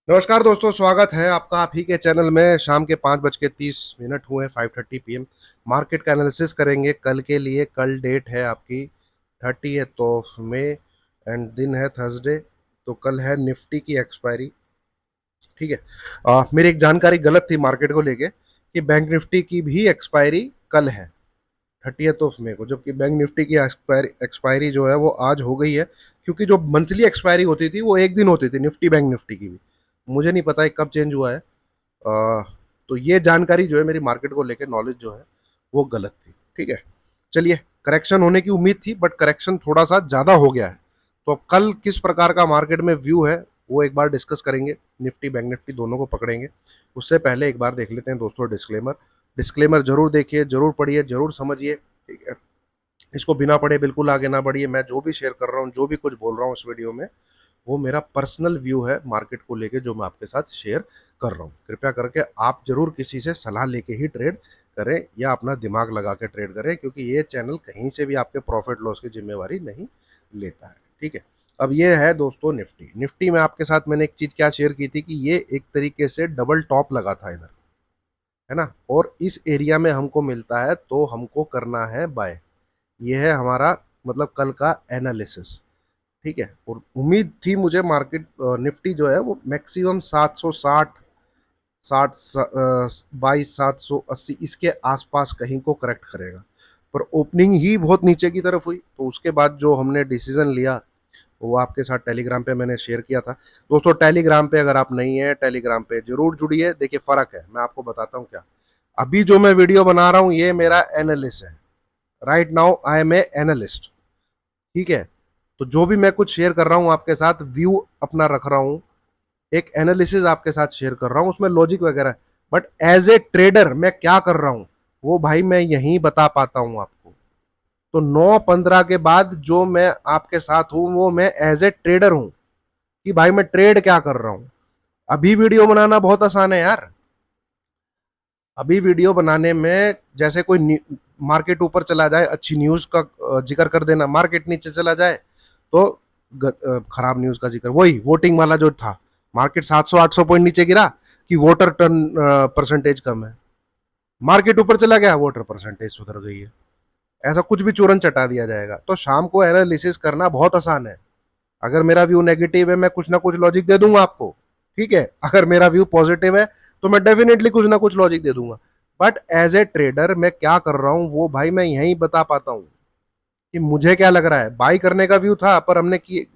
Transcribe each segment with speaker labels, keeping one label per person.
Speaker 1: नमस्कार दोस्तों, स्वागत है आपका आप ही के चैनल में। शाम के 5:30 हुए, 5:30 पीएम। मार्केट का एनालिसिस करेंगे कल के लिए। कल डेट है आपकी 30 मई एंड दिन है थर्सडे। तो कल है निफ्टी की एक्सपायरी। ठीक है। मेरी एक जानकारी गलत थी मार्केट को लेके कि बैंक निफ्टी की भी एक्सपायरी कल है 30 मई को, जबकि बैंक निफ्टी की एक्सपायरी जो है वो आज हो गई है। क्योंकि जो मंथली एक्सपायरी होती थी वो एक दिन होती थी, निफ्टी बैंक निफ्टी की भी। मुझे नहीं पता है कब चेंज हुआ है। अ, तो ये जानकारी जो है मेरी मार्केट को लेकर नॉलेज जो है वो गलत थी। ठीक है। चलिए, करेक्शन होने की उम्मीद थी बट करेक्शन थोड़ा सा ज़्यादा हो गया है। तो अब कल किस प्रकार का मार्केट में व्यू है वो एक बार डिस्कस करेंगे। निफ्टी बैंक निफ्टी दोनों को पकड़ेंगे। उससे पहले एक बार देख लेते हैं दोस्तों डिस्क्लेमर। डिस्क्लेमर जरूर देखिए, जरूर पढ़िए, जरूर समझिए। ठीक है। इसको बिना पढ़े बिल्कुल आगे ना बढ़िए। मैं जो भी शेयर कर रहा हूँ, जो भी कुछ बोल रहा हूँ इस वीडियो में, वो मेरा पर्सनल व्यू है मार्केट को लेके, जो मैं आपके साथ शेयर कर रहा हूँ। कृपया करके आप जरूर किसी से सलाह लेके ही ट्रेड करें या अपना दिमाग लगा के ट्रेड करें, क्योंकि ये चैनल कहीं से भी आपके प्रॉफिट लॉस की जिम्मेवारी नहीं लेता है। ठीक है। अब ये है दोस्तों निफ्टी। निफ्टी में आपके साथ मैंने एक चीज क्या शेयर की थी कि ये एक तरीके से डबल टॉप लगा था इधर, है ना। और इस एरिया में हमको मिलता है तो हमको करना है बाय। ये है हमारा मतलब कल का एनालिसिस। ठीक है। और उम्मीद थी मुझे मार्केट निफ्टी जो है वो मैक्सिमम 760, 780 इसके आसपास कहीं को करेक्ट करेगा। पर ओपनिंग ही बहुत नीचे की तरफ हुई, तो उसके बाद जो हमने डिसीजन लिया वो आपके साथ टेलीग्राम पे मैंने शेयर किया था। दोस्तों, टेलीग्राम पे अगर आप नहीं है, टेलीग्राम पे जरूर जुड़िए। देखिए फर्क है, मैं आपको बताता हूँ क्या। अभी जो मैं वीडियो बना रहा हूँ ये मेरा एनालिस्ट है। Right now I am a analyst. ठीक है। तो जो भी मैं कुछ शेयर कर रहा हूं आपके साथ, व्यू अपना रख रहा हूं, एक एनालिसिस आपके साथ शेयर कर रहा हूं, उसमें लॉजिक वगैरह। बट एज ए ट्रेडर मैं क्या कर रहा हूं वो भाई मैं यहीं बता पाता हूं आपको। तो 9:15 के बाद जो मैं आपके साथ हूं वो मैं एज ए ट्रेडर हूं, कि भाई मैं ट्रेड क्या कर रहा हूं। अभी वीडियो बनाना बहुत आसान है यार। अभी वीडियो बनाने में जैसे कोई मार्केट ऊपर चला जाए, अच्छी न्यूज का जिक्र कर देना, मार्केट नीचे चला जाए तो खराब न्यूज का जिक्र। वही वोटिंग वाला जो था, मार्केट 700-800 पॉइंट नीचे गिरा कि वोटर टर्न परसेंटेज कम है। मार्केट ऊपर चला गया, वोटर परसेंटेज सुधर गई है। ऐसा कुछ भी चूरन चटा दिया जाएगा। तो शाम को एनालिसिस करना बहुत आसान है। अगर मेरा व्यू नेगेटिव है मैं कुछ ना कुछ लॉजिक दे दूंगा आपको। ठीक है। अगर मेरा व्यू पॉजिटिव है तो मैं डेफिनेटली कुछ ना कुछ लॉजिक दे दूंगा। बट एज ए ट्रेडर मैं क्या कर रहा हूं वो भाई मैं यही बता पाता हूं कि मुझे क्या लग रहा है। बाई करने का व्यू था पर हमने की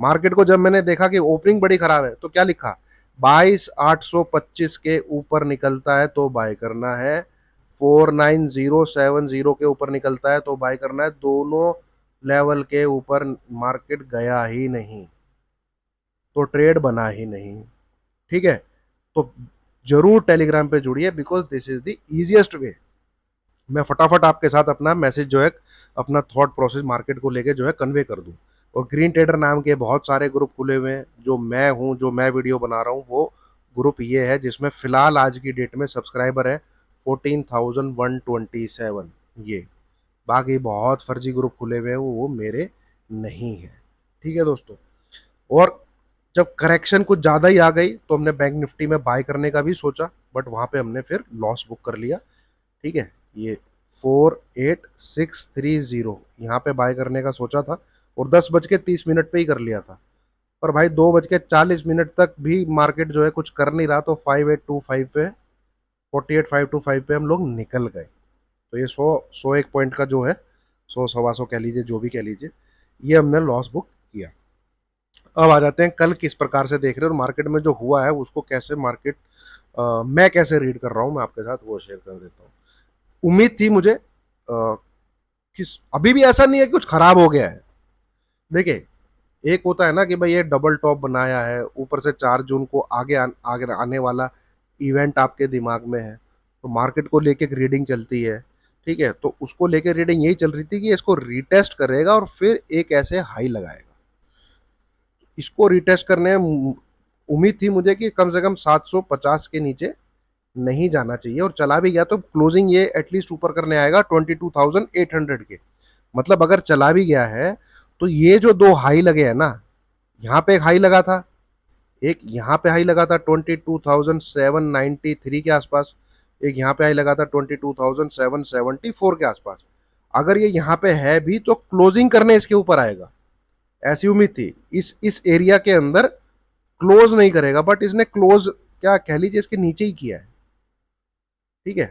Speaker 1: मार्केट को जब मैंने देखा कि ओपनिंग बड़ी खराब है तो क्या लिखा, 22,825 के ऊपर निकलता है तो बाय करना है, 49,070 के ऊपर निकलता है तो बाय करना है। दोनों लेवल के ऊपर मार्केट गया ही नहीं तो ट्रेड बना ही नहीं। ठीक है। तो जरूर टेलीग्राम पे जुड़िए, because this is the easiest way. मैं फटाफट आपके साथ अपना मैसेज जो है, अपना थॉट प्रोसेस मार्केट को लेके जो है कन्वे कर दूं। और ग्रीन ट्रेडर नाम के बहुत सारे ग्रुप खुले हुए हैं। जो मैं हूं, जो मैं वीडियो बना रहा हूं वो ग्रुप ये है जिसमें फिलहाल आज की डेट में सब्सक्राइबर है 14,127। ये बाकी बहुत फर्जी ग्रुप खुले हुए हैं, वो मेरे नहीं है। ठीक है दोस्तों। और जब करेक्शन कुछ ज़्यादा ही आ गई तो हमने बैंक निफ्टी में बाय करने का भी सोचा, बट वहां पे हमने फिर लॉस बुक कर लिया। ठीक है। ये 48630 यहाँ पे बाय करने का सोचा था और 10:30 पे ही कर लिया था। पर भाई 2:40 तक भी मार्केट जो है कुछ कर नहीं रहा, तो 5825 पे, 48,525 पे हम लोग निकल गए। तो ये 100 101 पॉइंट का जो है, 100 125 कह लीजिए, जो भी कह लीजिए, ये हमने लॉस बुक किया। अब आ जाते हैं कल किस प्रकार से देख रहे हैं और मार्केट में जो हुआ है उसको कैसे मार्केट मैं कैसे रीड कर रहा हूँ मैं आपके साथ वो शेयर कर देता हूँ। उम्मीद थी मुझे कि अभी भी ऐसा नहीं है कि कुछ खराब हो गया है। देखिए, एक होता है ना कि भाई ये डबल टॉप बनाया है, ऊपर से 4 जून को आगे आने वाला इवेंट आपके दिमाग में है, तो मार्केट को लेके एक रीडिंग चलती है। ठीक है। तो उसको लेके रीडिंग यही चल रही थी कि इसको रीटेस्ट करेगा और फिर एक ऐसे हाई लगाएगा। इसको रीटेस्ट करने उम्मीद थी मुझे कि कम से कम 750 के नीचे नहीं जाना चाहिए, और चला भी गया तो क्लोजिंग ये एटलीस्ट ऊपर करने आएगा 22,800 के। मतलब अगर चला भी गया है तो ये जो दो हाई लगे हैं ना, यहाँ पे एक हाई लगा था, एक यहाँ पे हाई लगा था 22,793 के आसपास, एक यहाँ पे हाई लगा था 22,774 के आसपास। अगर ये यहाँ पे है भी तो क्लोजिंग करने इसके ऊपर आएगा, ऐसी उम्मीद थी। इस एरिया के अंदर क्लोज नहीं करेगा, बट इसने क्लोज क्या कह लीजिए इसके नीचे ही किया है। ठीक है,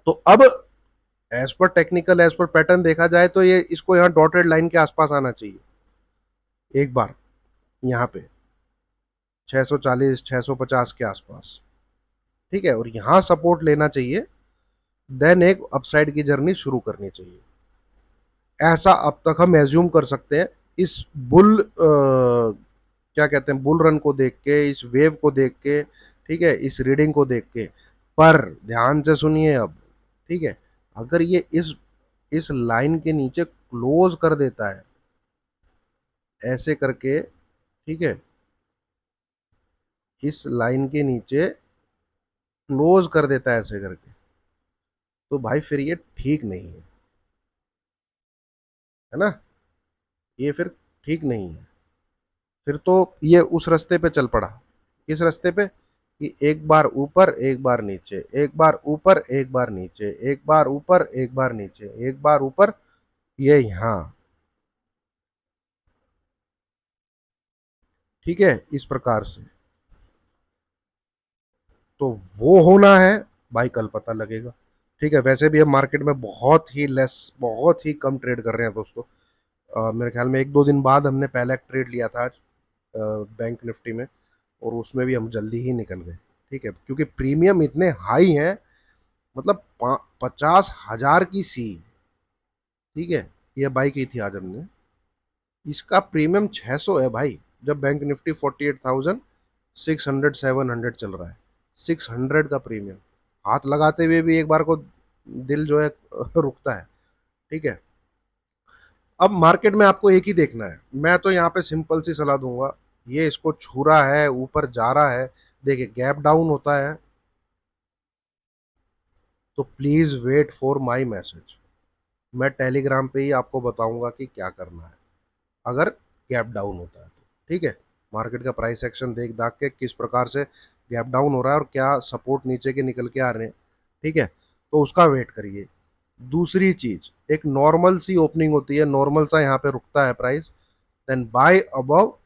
Speaker 1: तो अब as per technical, as per pattern देखा जाए तो ये इसको यहाँ डॉटेड लाइन के आसपास आना चाहिए एक बार, यहाँ पे 640 650 के आसपास। ठीक है, और यहां सपोर्ट लेना चाहिए, देन एक अपसाइड की जर्नी शुरू करनी चाहिए। ऐसा अब तक हम एज्यूम कर सकते हैं इस क्या कहते हैं, बुल रन को देख के, इस वेव को देख के, ठीक है, इस रीडिंग को देख के। पर ध्यान से सुनिए अब, ठीक है, अगर ये इस लाइन के नीचे क्लोज कर देता है ऐसे करके, ठीक है, इस लाइन के नीचे क्लोज कर देता है ऐसे करके, तो भाई फिर ये ठीक नहीं है ना, ये फिर ठीक नहीं है। फिर तो ये उस रास्ते पे चल पड़ा, किस रास्ते पे, कि एक बार ऊपर एक बार नीचे, एक बार ऊपर एक बार नीचे, एक बार ऊपर एक बार नीचे, एक बार ऊपर, ये यहां, ठीक है, इस प्रकार से। तो वो होना है भाई, कल पता लगेगा। ठीक है, वैसे भी हम मार्केट में बहुत ही लेस, बहुत ही कम ट्रेड कर रहे हैं दोस्तों। मेरे ख्याल में एक दो दिन बाद हमने पहला एक ट्रेड लिया था आज बैंक निफ्टी में, और उसमें भी हम जल्दी ही निकल गए। ठीक है, क्योंकि प्रीमियम इतने हाई हैं, मतलब 50,000 की सी, ठीक है, ये बाई की थी आज हमने, इसका प्रीमियम 600 है भाई, जब बैंक निफ्टी 48,600 700 चल रहा है। 600 का प्रीमियम, हाथ लगाते हुए भी एक बार को दिल जो है रुकता है। ठीक है, अब मार्केट में आपको एक ही देखना है, मैं तो यहाँ पे सिंपल सी सलाह दूंगा, ये इसको छू रहा है, ऊपर जा रहा है, देखिए गैप डाउन होता है तो please wait for my message. मैं टेलीग्राम पे ही आपको बताऊंगा कि क्या करना है अगर गैप डाउन होता है तो। ठीक है, मार्केट का प्राइस एक्शन देख दाख के किस प्रकार से गैप डाउन हो रहा है और क्या सपोर्ट नीचे के निकल के आ रहे हैं, ठीक है, तो उसका वेट करिए। दूसरी चीज, एक नॉर्मल सी ओपनिंग होती है, नॉर्मल सा यहाँ पे रुकता है प्राइस, देन बाय अबव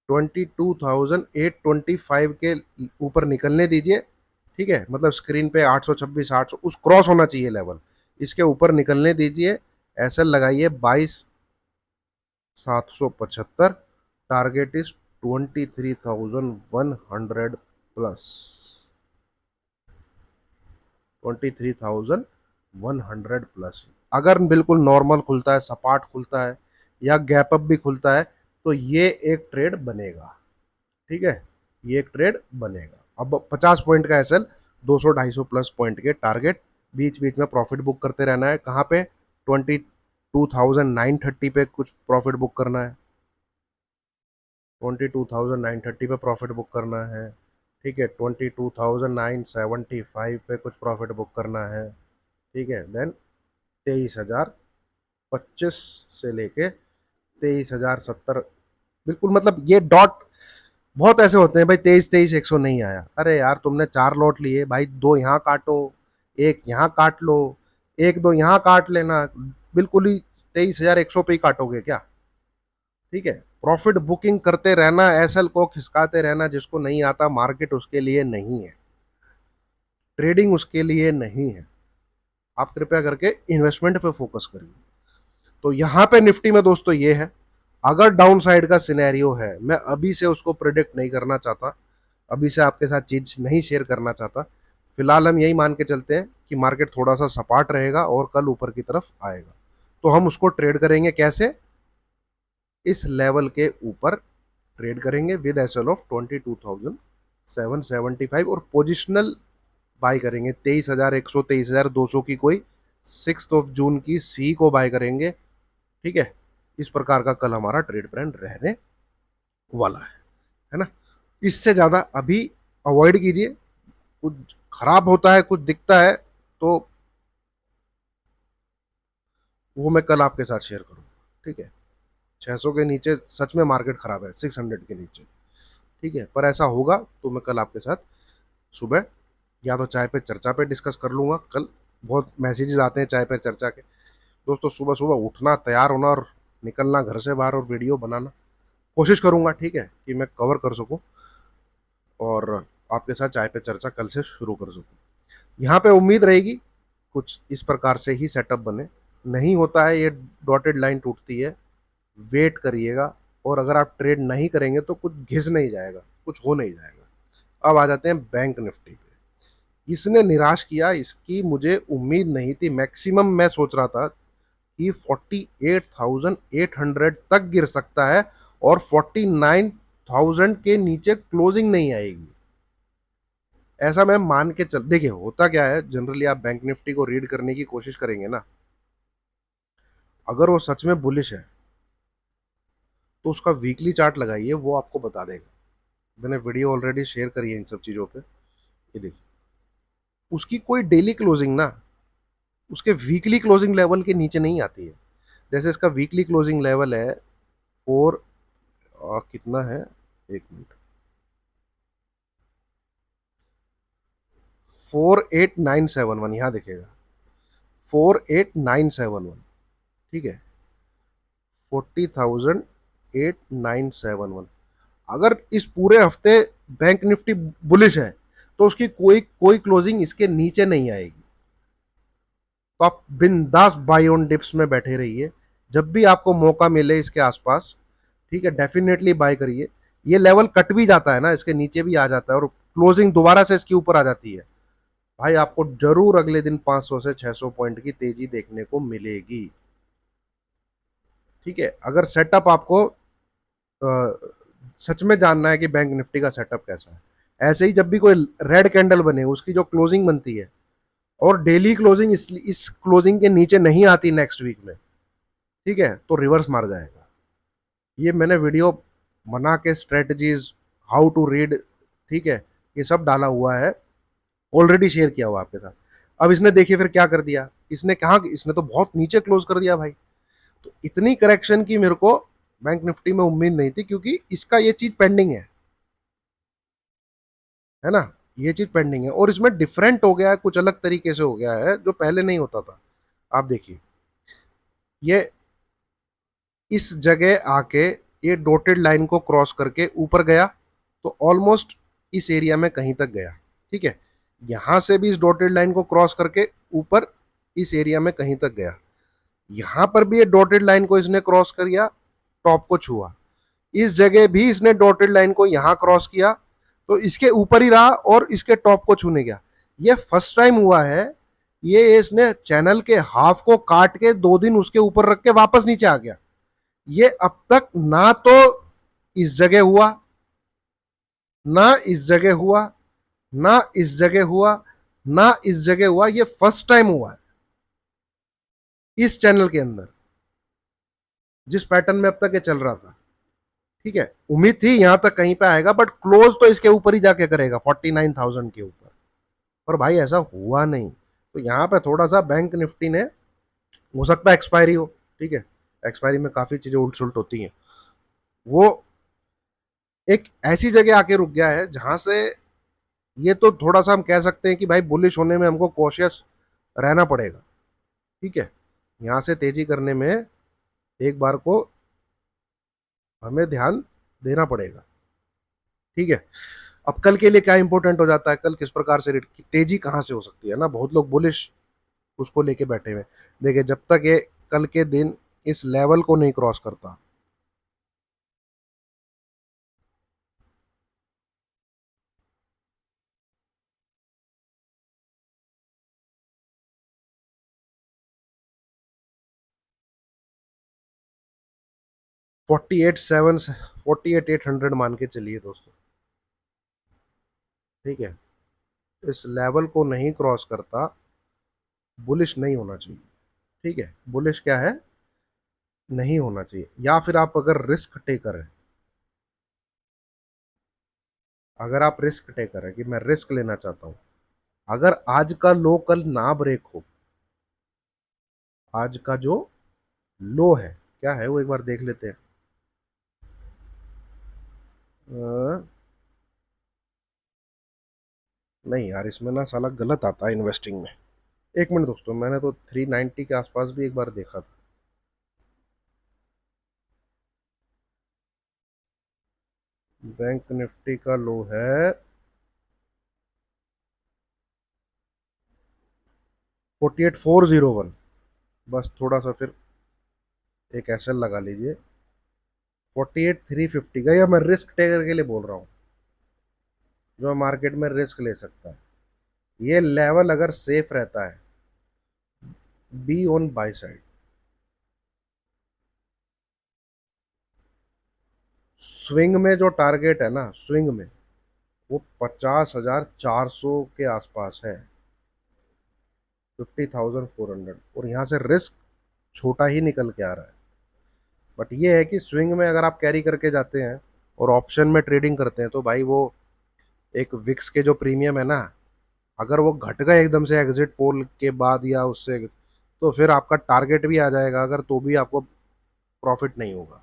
Speaker 1: 22,825 के ऊपर निकलने दीजिए। ठीक है, मतलब स्क्रीन पे 826 800 उस क्रॉस होना चाहिए लेवल, इसके ऊपर निकलने दीजिए। ऐसा लगाइए 22,775, टारगेट इज 23,100 प्लस, 23,100 प्लस। अगर बिल्कुल नॉर्मल खुलता है, सपाट खुलता है, या गैप अप भी खुलता है, तो ये एक ट्रेड बनेगा। ठीक है, ये एक ट्रेड बनेगा। अब 50 पॉइंट का एसएल, 200 250 प्लस पॉइंट के टारगेट, बीच बीच में प्रॉफिट बुक करते रहना है। कहाँ पे, 22,930 पे कुछ प्रॉफिट बुक करना है, 22,930 पे प्रॉफिट बुक करना है। ठीक है, 22,975 पे कुछ प्रॉफिट बुक करना है। ठीक है, देन 23,025 से लेके 23,070, बिल्कुल मतलब ये डॉट। बहुत ऐसे होते हैं भाई, 23,100 नहीं आया, अरे यार तुमने 4 लॉट लिए भाई, दो यहाँ काटो, एक यहाँ काट लो, एक दो यहाँ काट लेना, बिल्कुल ही 23,100 पे ही काटोगे क्या। ठीक है, प्रॉफिट बुकिंग करते रहना, एसएल को खिसकाते रहना, जिसको नहीं आता मार्केट उसके लिए नहीं है, ट्रेडिंग उसके लिए नहीं है। आप कृपया करके इन्वेस्टमेंट पे फोकस करिए। तो यहाँ पे निफ्टी में दोस्तों ये है, अगर डाउन साइड का सिनेरियो है, मैं अभी से उसको प्रिडिक्ट नहीं करना चाहता, अभी से आपके साथ चीज नहीं शेयर करना चाहता। फिलहाल हम यही मान के चलते हैं कि मार्केट थोड़ा सा सपाट रहेगा और कल ऊपर की तरफ आएगा, तो हम उसको ट्रेड करेंगे कैसे, इस लेवल के ऊपर ट्रेड करेंगे विद एसएल ऑफ 22,775, और पोजिशनल बाय करेंगे 23,100 23,200 की कोई 6 जून की सी को बाय करेंगे। ठीक है, इस प्रकार का कल हमारा ट्रेड प्लान रहने वाला है ना। इससे ज्यादा अभी अवॉइड कीजिए, कुछ खराब होता है, कुछ दिखता है तो वो मैं कल आपके साथ शेयर करूंगा। ठीक है, 600 के नीचे सच में मार्केट खराब है, 600 के नीचे, ठीक है। पर ऐसा होगा तो मैं कल आपके साथ सुबह या तो चाय पे चर्चा पे डिस्कस कर लूंगा। कल बहुत मैसेजेस आते हैं चाय पे चर्चा के। दोस्तों सुबह सुबह उठना, तैयार होना और निकलना घर से बाहर और वीडियो बनाना कोशिश करूंगा, ठीक है, कि मैं कवर कर सकूं और आपके साथ चाय पे चर्चा कल से शुरू कर सकूं। यहाँ पे उम्मीद रहेगी कुछ इस प्रकार से ही सेटअप बने। नहीं होता है, ये डॉटेड लाइन टूटती है, वेट करिएगा। और अगर आप ट्रेड नहीं करेंगे तो कुछ घिस नहीं जाएगा, कुछ हो नहीं जाएगा। अब आ जाते हैं बैंक निफ्टी पे। इसने निराश किया, इसकी मुझे उम्मीद नहीं थी। मैक्सिमम मैं सोच रहा था कि 48,800 तक गिर सकता है और 49,000 के नीचे क्लोजिंग नहीं आएगी, ऐसा मैं मान के चल। देखिए होता क्या है, जनरली आप बैंक निफ्टी को रीड करने की कोशिश करेंगे ना, अगर वो सच में बुलिश है तो उसका वीकली चार्ट लगाइए, वो आपको बता देगा। मैंने वीडियो ऑलरेडी शेयर करी है इन सब चीजों पे। ये देखिए, उसकी कोई डेली क्लोजिंग ना उसके वीकली क्लोजिंग लेवल के नीचे नहीं आती है। जैसे इसका वीकली क्लोजिंग लेवल है फोर, कितना है, एक मिनट, 48971, यहाँ दिखेगा 48971, ठीक है, 40,8971। अगर इस पूरे हफ्ते बैंक निफ्टी बुलिश है तो उसकी कोई कोई क्लोजिंग इसके नीचे नहीं आएगी। तो आप बिंदास बाई ऑन डिप्स में बैठे रहिए, जब भी आपको मौका मिले इसके आसपास, ठीक है, डेफिनेटली बाय करिए। ये लेवल कट भी जाता है ना, इसके नीचे भी आ जाता है और क्लोजिंग दोबारा से इसके ऊपर आ जाती है, भाई आपको जरूर अगले दिन 500 से 600 पॉइंट की तेजी देखने को मिलेगी, ठीक है। अगर सेटअप आपको सच में जानना है कि बैंक निफ्टी का सेटअप कैसा है, ऐसे ही जब भी कोई रेड कैंडल बने, उसकी जो क्लोजिंग बनती है और डेली क्लोजिंग इस क्लोजिंग के नीचे नहीं आती नेक्स्ट वीक में, ठीक है, तो रिवर्स मार जाएगा। ये मैंने वीडियो बना के स्ट्रेटजीज, हाउ टू रीड, ठीक है, ये सब डाला हुआ है, ऑलरेडी शेयर किया हुआ आपके साथ। अब इसने देखिए फिर क्या कर दिया, इसने कहा कि इसने तो बहुत नीचे क्लोज कर दिया भाई। तो इतनी करेक्शन की मेरे को बैंक निफ्टी में उम्मीद नहीं थी, क्योंकि इसका ये चीज पेंडिंग है ना, ये चीज पेंडिंग है और इसमें डिफरेंट हो गया है, कुछ अलग तरीके से हो गया है जो पहले नहीं होता था। आप देखिए, ये इस जगह आके ये डॉटेड लाइन को क्रॉस करके ऊपर गया तो ऑलमोस्ट इस एरिया में कहीं तक गया, ठीक है। यहां से भी इस डॉटेड लाइन को क्रॉस करके ऊपर इस एरिया में कहीं तक गया। यहां पर भी ये डॉटेड लाइन को इसने क्रॉस किया, टॉप को छुआ। इस जगह भी इसने डॉटेड लाइन को यहां क्रॉस किया तो इसके ऊपर ही रहा और इसके टॉप को छूने गया। ये फर्स्ट टाइम हुआ है, ये इसने चैनल के हाफ को काट के 2 दिन उसके ऊपर रख के वापस नीचे आ गया। ये अब तक ना तो इस जगह हुआ, ना इस जगह हुआ, ना इस जगह हुआ, ना इस जगह हुआ, ये फर्स्ट टाइम हुआ है इस चैनल के अंदर, जिस पैटर्न में अब तक ये चल रहा था, ठीक है। उम्मीद थी यहां तक कहीं पे आएगा, बट क्लोज तो इसके ऊपर ही जाके करेगा 49,000 के ऊपर, पर भाई ऐसा हुआ नहीं। तो यहां पे थोड़ा सा बैंक निफ्टी ने, हो सकता है एक्सपायरी हो, ठीक है, एक्सपायरी में काफी चीजें उल्ट सुलट होती हैं, वो एक ऐसी जगह आके रुक गया है जहां से ये तो थोड़ा सा हम कह सकते हैं कि भाई बुलिश होने में हमको कॉशियस रहना पड़ेगा, ठीक है। यहां से तेजी करने में एक बार को हमें ध्यान देना पड़ेगा, ठीक है। अब कल के लिए क्या इंपॉर्टेंट हो जाता है, कल किस प्रकार से रेट की तेजी कहां से हो सकती है ना, बहुत लोग बुलिश उसको लेके बैठे हुए। देखिए जब तक ये कल के दिन इस लेवल को नहीं क्रॉस करता, फोर्टी एट सेवन 48,800 मान के चलिए दोस्तों, ठीक है, इस लेवल को नहीं क्रॉस करता, बुलिश नहीं होना चाहिए, ठीक है। बुलिश क्या है, नहीं होना चाहिए। या फिर आप अगर रिस्क टेकर है, अगर आप रिस्क टेकर है कि मैं रिस्क लेना चाहता हूं, अगर आज का लो कल ना ब्रेक हो, आज का जो लो है क्या है वो एक बार देख लेते हैं। नहीं यार, इसमें ना साला गलत आता है इन्वेस्टिंग में। एक मिनट दोस्तों, मैंने तो 390 के आसपास भी एक बार देखा था। बैंक निफ्टी का लो है 48401। बस थोड़ा सा फिर एक एसएल लगा लीजिए 48350 का। या मैं रिस्क टेकर के लिए बोल रहा हूँ, जो मार्केट में रिस्क ले सकता है। ये लेवल अगर सेफ रहता है, be on by side. Swing में जो टारगेट है ना, स्विंग में वो 50,400 के आसपास है, 50,400। और यहाँ से रिस्क छोटा ही निकल के आ रहा है। बट ये है कि स्विंग में अगर आप कैरी करके जाते हैं और ऑप्शन में ट्रेडिंग करते हैं, तो भाई वो एक विक्स के जो प्रीमियम है ना, अगर वो घट गए एकदम से एग्जिट पोल के बाद या उससे, तो फिर आपका टारगेट भी आ जाएगा अगर, तो भी आपको प्रॉफिट नहीं होगा।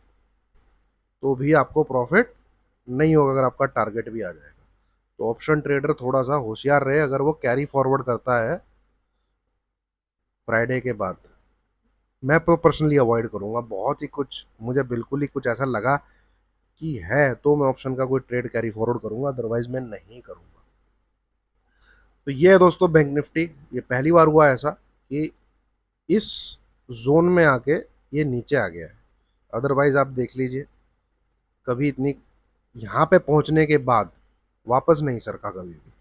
Speaker 1: तो भी आपको प्रॉफिट नहीं होगा अगर आपका टारगेट भी आ जाएगा। तो ऑप्शन ट्रेडर थोड़ा सा होशियार रहे अगर वो कैरी फॉरवर्ड करता है फ्राइडे के बाद। मैं तो पर्सनली अवॉइड करूंगा, बहुत ही कुछ मुझे बिल्कुल ही कुछ ऐसा लगा कि है तो मैं ऑप्शन का कोई ट्रेड कैरी फॉरवर्ड करूंगा, अदरवाइज मैं नहीं करूंगा। तो ये है दोस्तों बैंक निफ्टी। ये पहली बार हुआ ऐसा कि इस जोन में आके ये नीचे आ गया है। अदरवाइज आप देख लीजिए, कभी इतनी यहाँ पे पहुंचने के बाद वापस नहीं सरका कभी भी।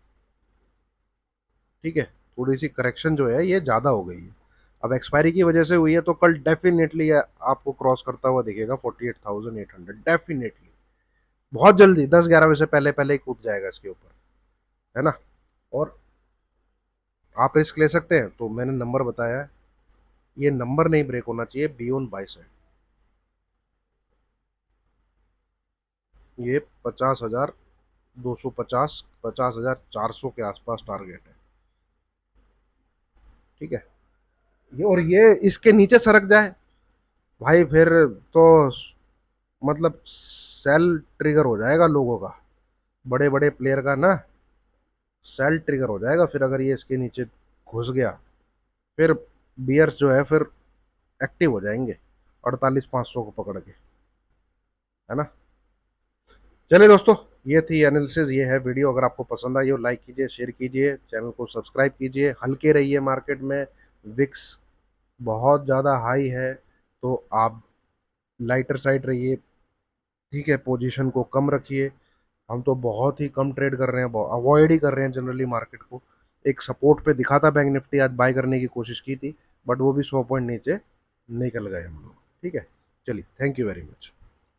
Speaker 1: ठीक है, थोड़ी सी करेक्शन जो है ये ज़्यादा हो गई है। अब एक्सपायरी की वजह से हुई है, तो कल डेफिनेटली आपको क्रॉस करता हुआ दिखेगा 48,800 डेफिनेटली। बहुत जल्दी 10-11 बजे से पहले पहले ही कूद जाएगा इसके ऊपर, है ना। और आप रिस्क ले सकते हैं, तो मैंने नंबर बताया है, ये नंबर नहीं ब्रेक होना चाहिए बियॉन्ड बाय साइड। ये 50,250, 50,400 के आसपास टारगेट है। ठीक है, ये और ये इसके नीचे सरक जाए भाई, फिर तो मतलब सेल ट्रिगर हो जाएगा लोगों का, बड़े बड़े प्लेयर का ना सेल ट्रिगर हो जाएगा फिर, अगर ये इसके नीचे घुस गया। फिर बियर्स जो है फिर एक्टिव हो जाएंगे 48,500 को पकड़ के, है ना। चलिए दोस्तों, ये थी एनालिसिस, ये है वीडियो। अगर आपको पसंद आई हो, लाइक कीजिए, शेयर कीजिए, चैनल को सब्सक्राइब कीजिए। हल्के रहिए मार्केट में, विक्स बहुत ज़्यादा हाई है, तो आप लाइटर साइड रहिए। ठीक है, पोजीशन को कम रखिए। हम तो बहुत ही कम ट्रेड कर रहे हैं, अवॉइड ही कर रहे हैं जनरली मार्केट को। एक सपोर्ट पे दिखा था बैंक निफ्टी, आज बाय करने की कोशिश की थी, बट वो भी 100 पॉइंट नीचे निकल गए हम लोग। ठीक है, चलिए, थैंक यू वेरी मच।